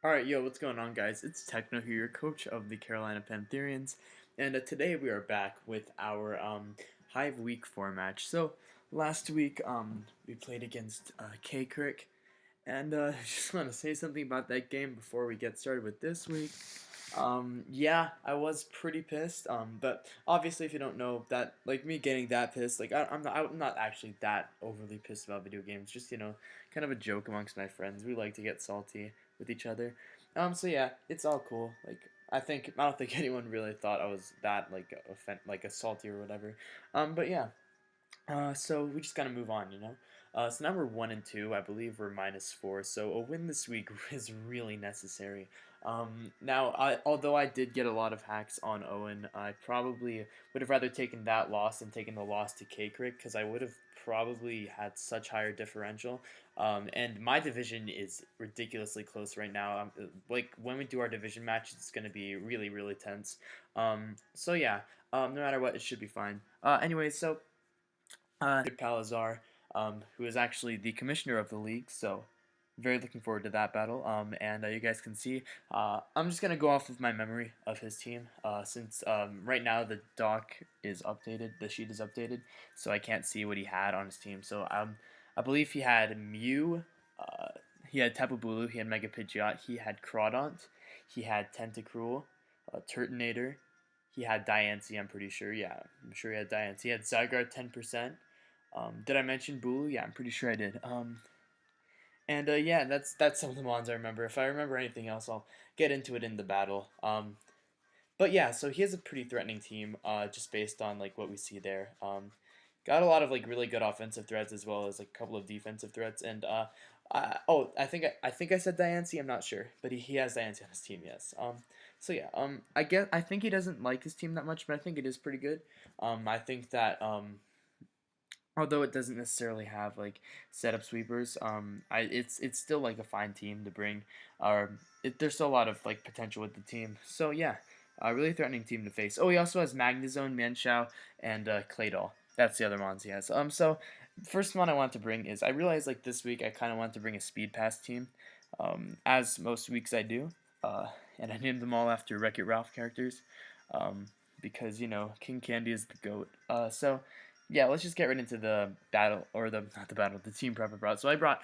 Alright, yo, what's going on, guys? It's Techno here, your coach of the Carolina Pantherians, and today we are back with our Hive Week 4 match. So, last week we played against K-Crick, and I just want to say something about that game before we get started with this week. Yeah, I was pretty pissed, but obviously if you don't know that, like me getting that pissed, like I'm not actually that overly pissed about video games, just, kind of a joke amongst my friends. We like to get salty with each other. So yeah, it's all cool. Like, I don't think anyone really thought I was that, like, like a salty or whatever. But yeah, so we just gotta move on, you know. So now we're 1-2. I believe we're -4. So a win this week is really necessary. Now, although I did get a lot of hacks on Owen, I probably would have rather taken that loss than taken the loss to K-Crick, because I would have probably had such higher differential. And my division is ridiculously close right now. Like, when we do our division match, it's gonna be really, really tense. So yeah, no matter what, it should be fine. Anyway, so good Palazar, who is actually the commissioner of the league. So very looking forward to that battle. And you guys can see, I'm just gonna go off of my memory of his team, since right now the doc is updated, the sheet is updated, so I can't see what he had on his team. So I believe he had Mew, uh, he had Tapu Bulu, he had Mega Pidgeot, he had Crawdont, he had Tentacruel, Turtonator, he had Diancie, I'm pretty sure. Yeah, I'm sure he had Diancie. He had Zygarde 10%. Did I mention Bulu? Yeah, I'm pretty sure I did. And yeah, that's some of the mons I remember. If I remember anything else, I'll get into it in the battle. But yeah, so he has a pretty threatening team, just based on like what we see there. Got a lot of like really good offensive threats as well as like a couple of defensive threats. And oh, I think I said Diancie. I'm not sure, but he has Diancie on his team. Yes. So yeah. I think he doesn't like his team that much, but I think it is pretty good. I think that although it doesn't necessarily have like setup sweepers, it's still like a fine team to bring. There's still a lot of like potential with the team. So yeah, a really threatening team to face. Oh, he also has Magnezone, Manshao, and Claydol. That's the other mons he has. So first one I want to bring is, I realized like this week I kind of want to bring a Speed Pass team, as most weeks I do, and I named them all after Wreck-It Ralph characters, because King Candy is the goat. So yeah, let's just get right into the battle, or the not the battle, the team prep I brought. So I brought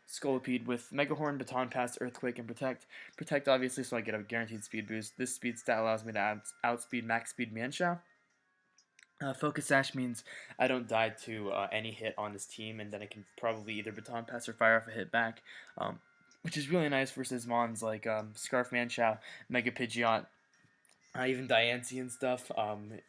Scolipede with Mega Horn, Baton Pass, Earthquake, and Protect. Protect, obviously, so I get a guaranteed speed boost. This speed stat allows me to outspeed max speed Mienshao. Focus Sash means I don't die to any hit on this team, and then I can probably either Baton Pass or fire off a hit back, which is really nice versus mons like Scarf Manshao, Mega Pidgeot, even Diancie and stuff,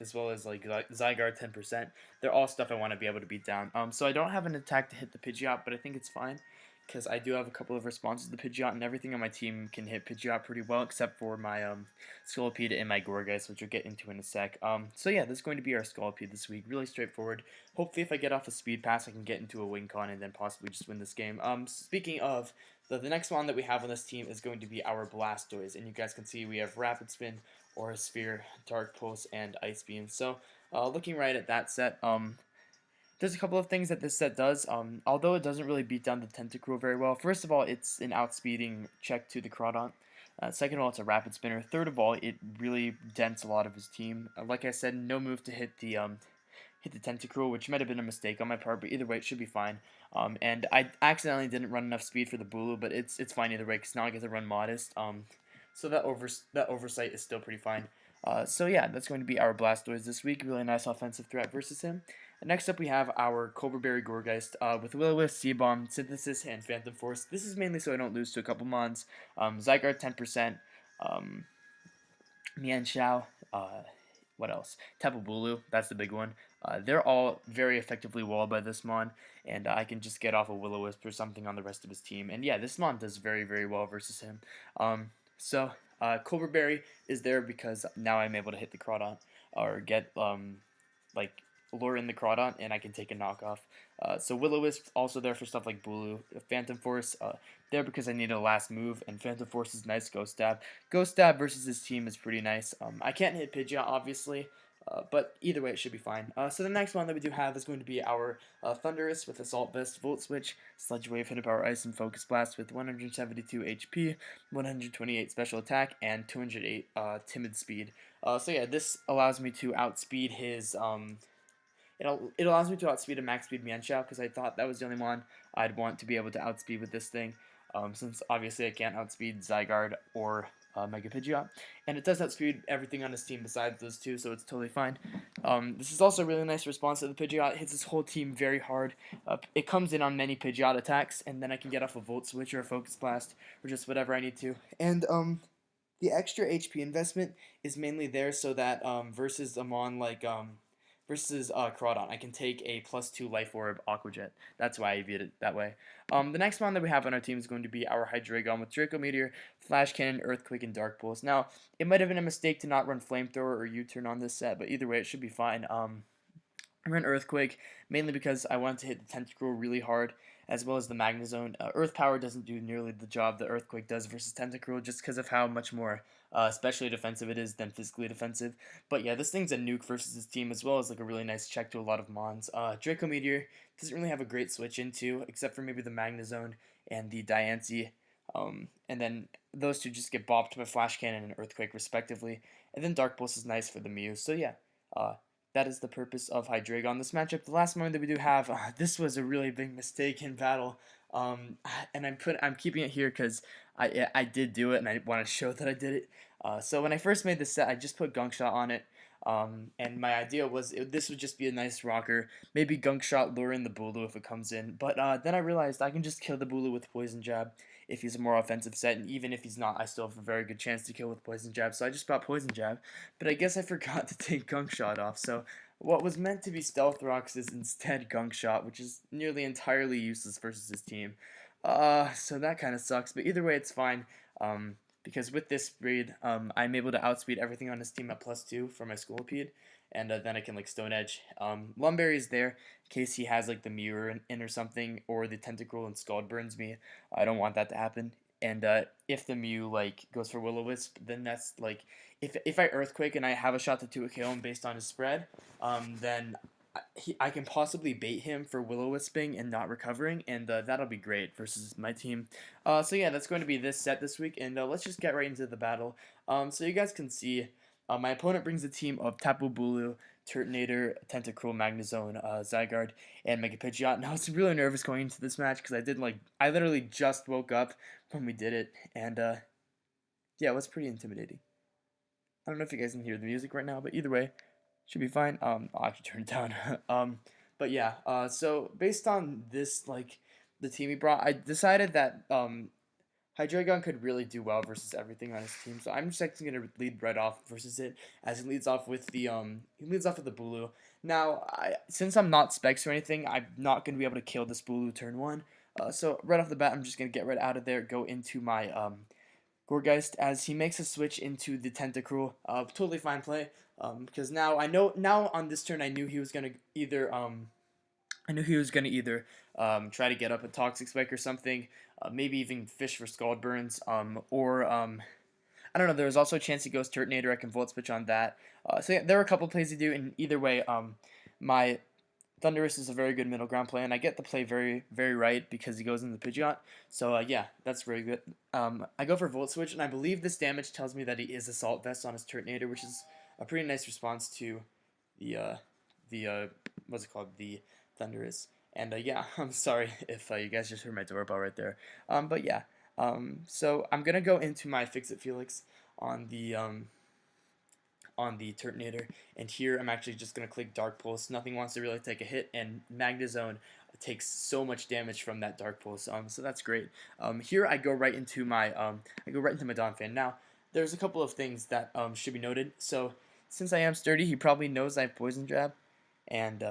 as well as like Zygarde 10%. They're all stuff I want to be able to beat down. So I don't have an attack to hit the Pidgeot, but I think it's fine, because I do have a couple of responses to the Pidgeot, and everything on my team can hit Pidgeot pretty well, except for my Scolipede and my Gourgeist, which we'll get into in a sec. So yeah, this is going to be our Scolipede this week. Really straightforward. Hopefully, if I get off a Speed Pass, I can get into a Wing Con and then possibly just win this game. Speaking of, the next one that we have on this team is going to be our Blastoise, and you guys can see we have Rapid Spin, Aura Sphere, Dark Pulse, and Ice Beam. So, looking right at that set, there's a couple of things that this set does. Although it doesn't really beat down the Tentacruel very well. First of all, it's an outspeeding check to the Crawdont. Second of all, it's a Rapid Spinner. Third of all, it really dents a lot of his team. Like I said, no move to hit the Tentacruel, which might have been a mistake on my part, but either way, it should be fine. And I accidentally didn't run enough speed for the Bulu, but it's fine either way, because now I get to run Modest. So that oversight is still pretty fine. So yeah, that's going to be our Blastoise this week. Really nice offensive threat versus him. Next up, we have our Cobra Berry Gourgeist with Will-O-Wisp, Seabomb, Synthesis, and Phantom Force. This is mainly so I don't lose to a couple mons. Zygarde 10%, Mienshao, what else? Tapu Bulu, that's the big one. They're all very effectively walled by this mon, and I can just get off a Will-O-Wisp or something on the rest of his team. And yeah, this mon does very, very well versus him. So Cobra Berry is there because now I'm able to hit the Crawdont, or get like lure in the Crawdont, and I can take a knockoff. So Will-O-Wisp also there for stuff like Bulu. Phantom Force there because I need a last move, and Phantom Force is nice. Ghost Stab. Ghost Stab versus his team is pretty nice. I can't hit Pidgeot, obviously, But either way, it should be fine. So the next one that we do have is going to be our Thunderous with Assault Vest, Volt Switch, Sludge Wave, Hidden Power Ice, and Focus Blast with 172 HP, 128 Special Attack, and 208 Timid Speed. So yeah, this allows me to outspeed his it allows me to outspeed a max speed Mienshao because I thought that was the only one I'd want to be able to outspeed with this thing. Since obviously I can't outspeed Zygarde or Mega Pidgeot. And it does outspeed everything on his team besides those two, so it's totally fine. This is also a really nice response to the Pidgeot. It hits his whole team very hard. It comes in on many Pidgeot attacks, and then I can get off a Volt Switch or a Focus Blast or just whatever I need to. And the extra HP investment is mainly there so that versus Amon versus Crawdon, I can take a +2 Life Orb Aqua Jet. That's why I viewed it that way. The next one that we have on our team is going to be our Hydreigon with Draco Meteor, Flash Cannon, Earthquake, and Dark Pulse. Now, it might have been a mistake to not run Flamethrower or U-Turn on this set, but either way, it should be fine. I ran Earthquake mainly because I wanted to hit the Tentacruel really hard, as well as the Magnezone. Earth Power doesn't do nearly the job that Earthquake does versus Tentacruel, just because of how much more especially defensive it is than physically defensive. But yeah, this thing's a nuke versus his team, as well as like a really nice check to a lot of Mons. Draco Meteor doesn't really have a great switch into, except for maybe the Magnezone and the Diancie. And then those two just get bopped by Flash Cannon and Earthquake respectively. And then Dark Pulse is nice for the Mew. So yeah, that is the purpose of Hydreigon. This matchup, the last one that we do have, this was a really big mistake in battle. And I'm keeping it here because I did do it and I want to show that I did it. So when I first made this set, I just put Gunk Shot on it. And my idea was this would just be a nice rocker. Maybe Gunk Shot lure in the Bulu if it comes in. But then I realized I can just kill the Bulu with Poison Jab if he's a more offensive set. And even if he's not, I still have a very good chance to kill with Poison Jab. So I just brought Poison Jab. But I guess I forgot to take Gunk Shot off. So what was meant to be Stealth Rocks is instead Gunk Shot, which is nearly entirely useless versus his team. So that kind of sucks. But either way, it's fine. Because with this breed, I'm able to outspeed everything on his team at +2 for my Scolipede, and then I can like Stone Edge. Lumberry is there in case he has like the Mirror in or something, or the Tentacruel and Scald burns me. I don't want that to happen. And if the Mew like goes for Will-O-Wisp, then that's like if I Earthquake and I have a shot to 2-KO him based on his spread, then I can possibly bait him for Will-O-Wisping and not recovering, and that'll be great versus my team. So yeah, that's going to be this set this week, and let's just get right into the battle. So you guys can see my opponent brings a team of Tapu Bulu, Turtonator, Tentacruel, Magnezone, Zygarde, and Mega Pidgeot. And I was really nervous going into this match because I literally just woke up when we did it, and yeah, it was pretty intimidating. I don't know if you guys can hear the music right now, but either way, should be fine. I'll actually turn it down. But yeah, so based on this, like, the team he brought, I decided that Hydreigon could really do well versus everything on his team. So I'm just actually gonna lead right off versus it, as he leads off with the Bulu. Now, since I'm not Specs or anything, I'm not gonna be able to kill this Bulu turn 1. So right off the bat, I'm just gonna get right out of there, go into my Gourgeist as he makes a switch into the Tentacruel. Totally fine play. Because now on this turn I knew he was gonna either try to get up a Toxic Spike or something, maybe even fish for Scald Burns, or I don't know. There was also a chance he goes Turtonator. I can Volt Switch on that. So yeah, there were a couple plays to do, and either way, my Thunderous is a very good middle ground play, and I get the play very, very right because he goes into the Pidgeot. So yeah, that's very good. I go for Volt Switch, and I believe this damage tells me that he is Assault Vest on his Turtonator, which is a pretty nice response to the what's it called, the Thunderous. And yeah, I'm sorry if you guys just heard my doorbell right there. But yeah, so I'm gonna go into my Fix-It Felix on the Turtonator, and here I'm actually just going to click Dark Pulse. Nothing wants to really take a hit, and Magnezone takes so much damage from that Dark Pulse, so that's great. Here I go right into my Donphan. Now, there's a couple of things that should be noted. So, since I am sturdy, he probably knows I have Poison Jab, and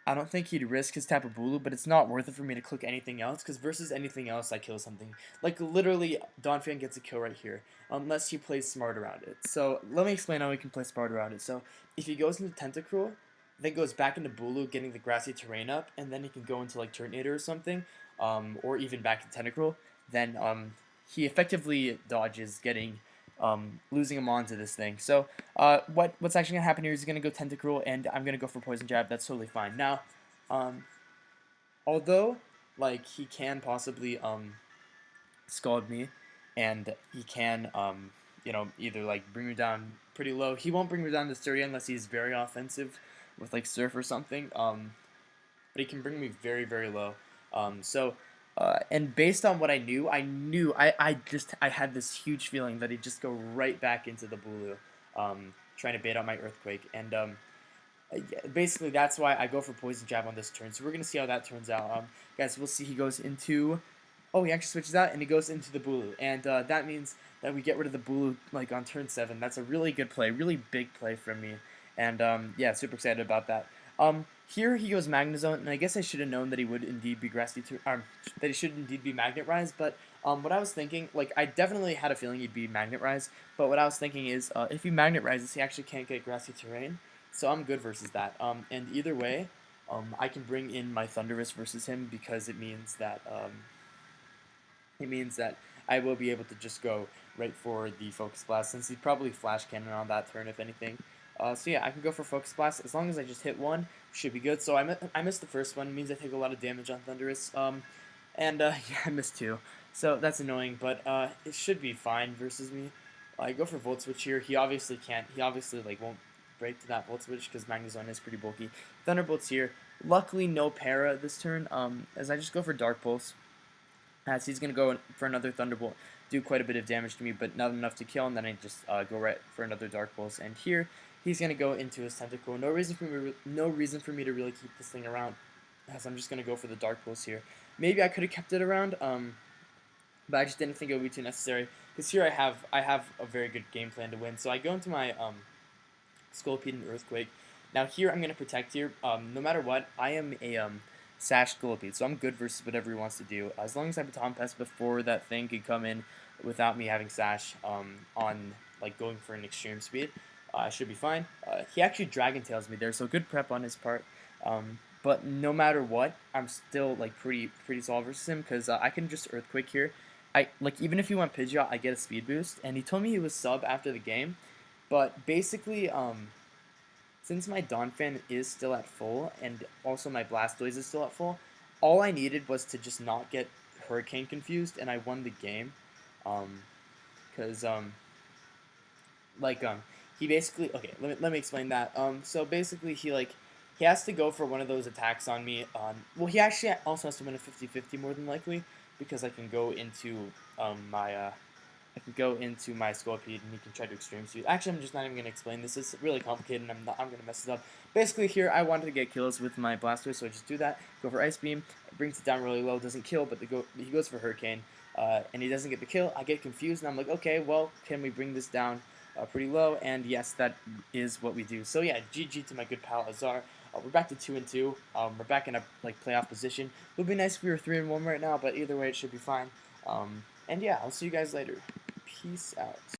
I don't think he'd risk his Tapu Bulu, but it's not worth it for me to click anything else, because versus anything else, I kill something. Like, literally, Donphan gets a kill right here, unless he plays smart around it. So, let me explain how he can play smart around it. So, if he goes into Tentacruel, then goes back into Bulu, getting the grassy terrain up, and then he can go into, like, Turtonator or something, or even back to Tentacruel, then he effectively dodges getting losing him onto this thing. So what's actually gonna happen here is he's gonna go Tentacruel, and I'm gonna go for Poison Jab. That's totally fine. Now, um, although like he can possibly scald me, and he can either like bring me down pretty low. He won't bring me down to 30 unless he's very offensive with like Surf or something. But he can bring me very, very low. And based on what I had this huge feeling that he'd just go right back into the Bulu, trying to bait out my Earthquake. And yeah, basically that's why I go for Poison Jab on this turn. So we're gonna see how that turns out. Guys, we'll see. He goes into. Oh, he actually switches out and he goes into the Bulu, and that means that we get rid of the Bulu like on turn 7. That's a really good play, really big play from me, and yeah, super excited about that. Here he goes Magnezone, and I guess I should have known that he would indeed be that he should indeed be Magnet Rise, but what I was thinking, like I definitely had a feeling he'd be Magnet Rise, but what I was thinking is if he Magnet Rises, he actually can't get Grassy Terrain, so I'm good versus that. And either way, I can bring in my Thunderous versus him because it means that I will be able to just go right for the Focus Blast, since he'd probably Flash Cannon on that turn, if anything. So yeah, I can go for Focus Blast. As long as I just hit one, should be good. So I missed the first one. It means I take a lot of damage on Thunderous. And yeah, I missed 2. So that's annoying, but it should be fine versus me. I go for Volt Switch here. He obviously can't. He obviously like won't break to that Volt Switch because Magnezone is pretty bulky. Thunderbolt's here. Luckily, no Para this turn. As I just go for Dark Pulse. As he's going to go for another Thunderbolt, do quite a bit of damage to me, but not enough to kill, and then I just go right for another Dark Pulse. And here, he's going to go into his Tentacle. No reason for me to really keep this thing around, as I'm just going to go for the Dark Pulse here. Maybe I could have kept it around, but I just didn't think it would be too necessary, because here I have a very good game plan to win. So I go into my Scolipede and Earthquake. Now here I'm going to protect here. No matter what, I am a Sash Scolipede, so I'm good versus whatever he wants to do. As long as I have Baton Pass before that thing could come in without me having Sash on like going for an extreme speed, I should be fine. He actually Dragon Tails me there, so good prep on his part. But no matter what, I'm still like pretty solid versus him, because I can just Earthquake here. Even if he went Pidgeot, I get a speed boost, and he told me he was sub after the game, but basically since my Donphan is still at full, and also my Blastoise is still at full, all I needed was to just not get Hurricane confused, and I won the game. Because, he basically, okay, let me explain that. So basically, he has to go for one of those attacks on me. Well, he actually also has to win a 50-50 more than likely, because I can go into, my Scolipede, and he can try to Extreme Speed. Actually, I'm just not even going to explain this. It's really complicated, and I'm going to mess it up. Basically, here, I wanted to get kills with my Blastoise, so I just do that. Go for Ice Beam. It brings it down really low. Doesn't kill, but he goes for Hurricane, and he doesn't get the kill. I get confused, and I'm like, okay, well, can we bring this down pretty low? And yes, that is what we do. So yeah, GG to my good pal Azar. We're back to 2-2. We're back in a playoff position. It would be nice if we were 3-1 right now, but either way, it should be fine. And yeah, I'll see you guys later. Peace out.